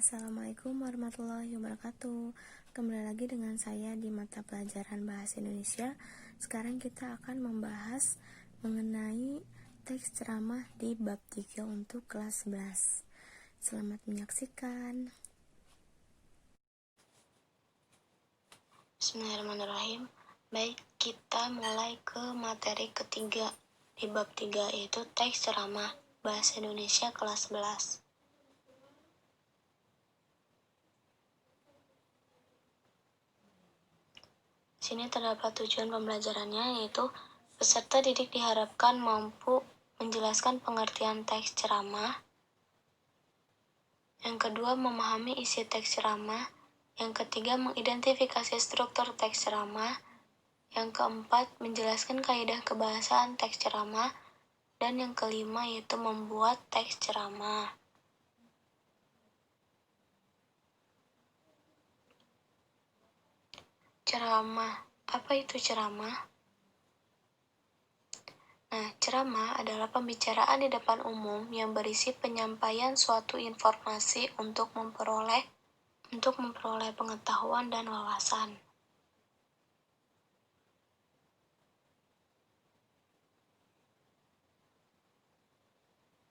Assalamualaikum warahmatullahi wabarakatuh. Kembali lagi dengan saya di mata pelajaran Bahasa Indonesia. Sekarang kita akan membahas mengenai teks ceramah di bab 3 untuk kelas 11. Selamat menyaksikan. Bismillahirrahmanirrahim. Baik, kita mulai ke materi ketiga di bab 3, yaitu teks ceramah Bahasa Indonesia kelas 11. Sini terdapat tujuan pembelajarannya, yaitu peserta didik diharapkan mampu menjelaskan pengertian teks ceramah. Yang kedua, memahami isi teks ceramah. Yang ketiga, mengidentifikasi struktur teks ceramah. Yang keempat, menjelaskan kaidah kebahasaan teks ceramah. Dan yang kelima, yaitu membuat teks ceramah. Ceramah. Apa itu ceramah? Nah, ceramah adalah pembicaraan di depan umum yang berisi penyampaian suatu informasi untuk memperoleh pengetahuan dan wawasan.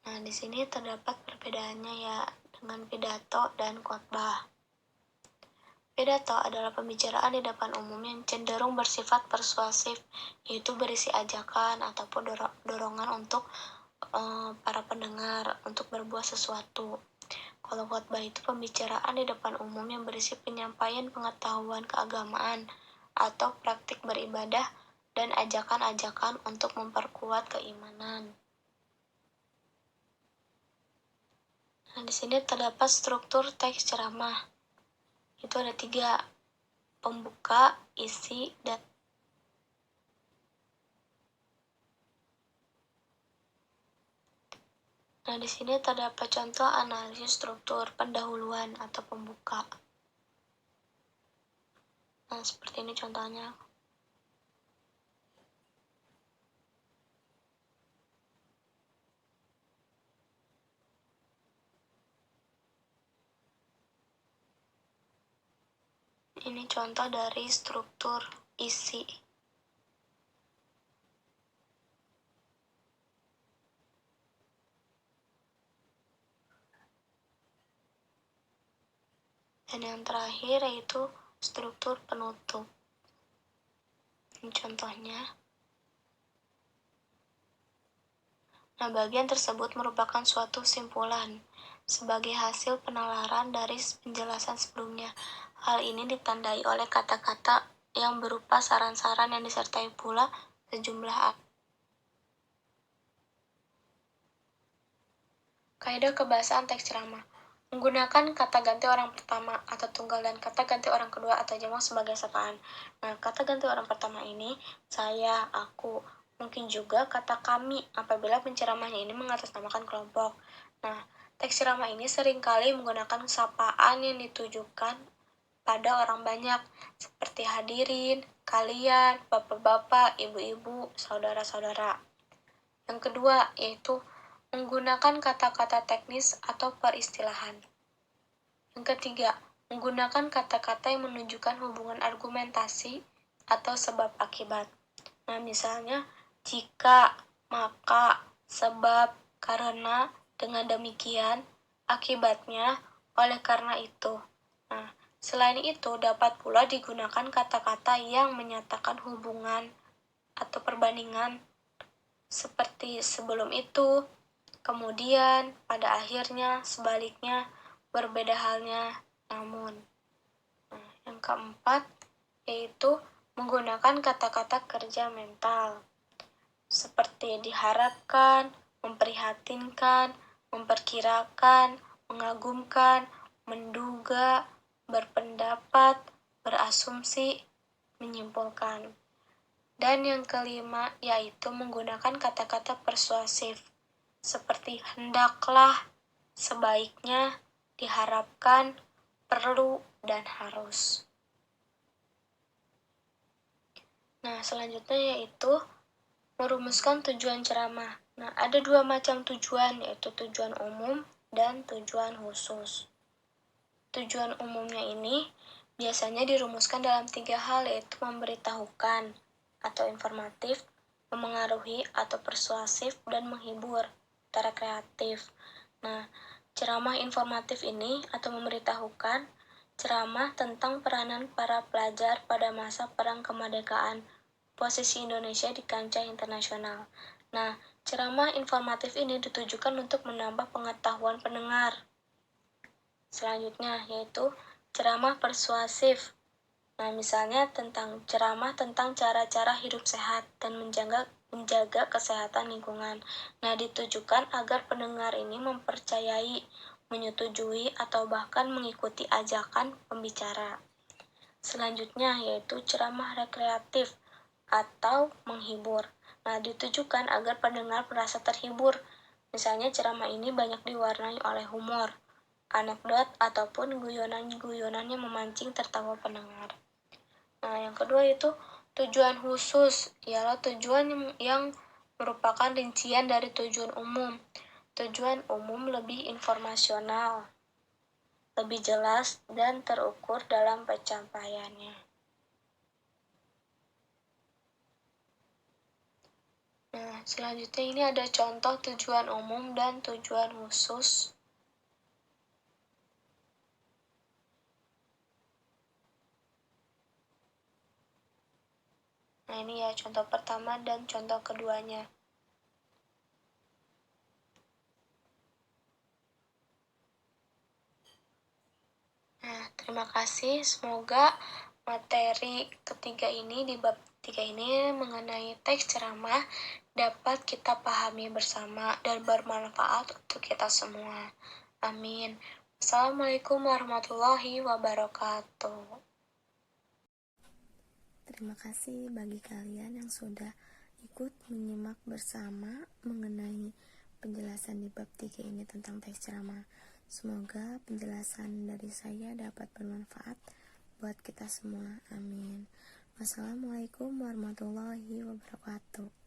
Nah, di sini terdapat perbedaannya ya dengan pidato dan khotbah. Pidato adalah pembicaraan di depan umum yang cenderung bersifat persuasif, yaitu berisi ajakan ataupun dorongan untuk para pendengar untuk berbuat sesuatu. Kalau khotbah itu pembicaraan di depan umum yang berisi penyampaian pengetahuan keagamaan atau praktik beribadah dan ajakan-ajakan untuk memperkuat keimanan. Nah, di sini terdapat struktur teks ceramah. Itu ada 3, pembuka, isi, dan Nah, di sini terdapat contoh analisis struktur pendahuluan atau pembuka. Nah, seperti ini contohnya. Ini contoh dari struktur isi. Dan yang terakhir yaitu struktur penutup. Ini contohnya. Nah, bagian tersebut merupakan suatu simpulan sebagai hasil penalaran dari penjelasan sebelumnya. Hal ini ditandai oleh kata-kata yang berupa saran-saran yang disertai pula sejumlah kaidah kebahasaan teks ceramah. Menggunakan kata ganti orang pertama atau tunggal dan kata ganti orang kedua atau jamak sebagai sapaan. Nah, kata ganti orang pertama ini saya, aku. Mungkin juga kata kami apabila penceramahnya ini mengatasnamakan kelompok. Nah, teks ceramah ini seringkali menggunakan sapaan yang ditujukan pada orang banyak, seperti hadirin, kalian, bapak-bapak, ibu-ibu, saudara-saudara. Yang kedua, yaitu menggunakan kata-kata teknis atau peristilahan. Yang ketiga, menggunakan kata-kata yang menunjukkan hubungan argumentasi atau sebab akibat. Nah, misalnya, jika, maka, sebab, karena, dengan demikian, akibatnya, oleh karena itu. Nah, selain itu, dapat pula digunakan kata-kata yang menyatakan hubungan atau perbandingan seperti sebelum itu, kemudian, pada akhirnya, sebaliknya, berbeda halnya, namun. Nah, yang keempat, yaitu menggunakan kata-kata kerja mental. Seperti diharapkan, memprihatinkan, memperkirakan, mengagumkan, menduga, berpendapat, berasumsi, menyimpulkan. Dan yang kelima, yaitu menggunakan kata-kata persuasif. Seperti hendaklah, sebaiknya, diharapkan, perlu, dan harus. Nah, selanjutnya yaitu merumuskan tujuan ceramah. Nah, ada 2 macam tujuan, yaitu tujuan umum dan tujuan khusus. Tujuan umumnya ini biasanya dirumuskan dalam 3 hal, yaitu memberitahukan atau informatif, memengaruhi atau persuasif, dan menghibur atau rekreatif. Nah, ceramah informatif ini atau memberitahukan ceramah tentang peranan para pelajar pada masa Perang Kemerdekaan, posisi Indonesia di kancah internasional. Nah, ceramah informatif ini ditujukan untuk menambah pengetahuan pendengar. Selanjutnya, yaitu ceramah persuasif. Nah, misalnya ceramah tentang cara-cara hidup sehat dan menjaga kesehatan lingkungan. Nah, ditujukan agar pendengar ini mempercayai, menyetujui, atau bahkan mengikuti ajakan pembicara. Selanjutnya, yaitu ceramah rekreatif atau menghibur. Nah, ditujukan agar pendengar merasa terhibur. Misalnya, ceramah ini banyak diwarnai oleh humor, anekdot, ataupun guyonan-guyonan yang memancing tertawa pendengar. Nah, yang kedua itu tujuan khusus, ialah tujuan yang merupakan rincian dari tujuan umum. Tujuan umum lebih informasional, lebih jelas, dan terukur dalam pencapaiannya. Nah, selanjutnya ini ada contoh tujuan umum dan tujuan khusus. Nah, ini ya contoh pertama dan contoh keduanya. Nah, terima kasih. Semoga materi ketiga ini di bab 3 ini mengenai teks ceramah dapat kita pahami bersama dan bermanfaat untuk kita semua. Amin. Assalamualaikum warahmatullahi wabarakatuh. Terima kasih bagi kalian yang sudah ikut menyimak bersama mengenai penjelasan di bab 3 ini tentang teks ceramah. Semoga penjelasan dari saya dapat bermanfaat buat kita semua. Amin. Wassalamualaikum warahmatullahi wabarakatuh.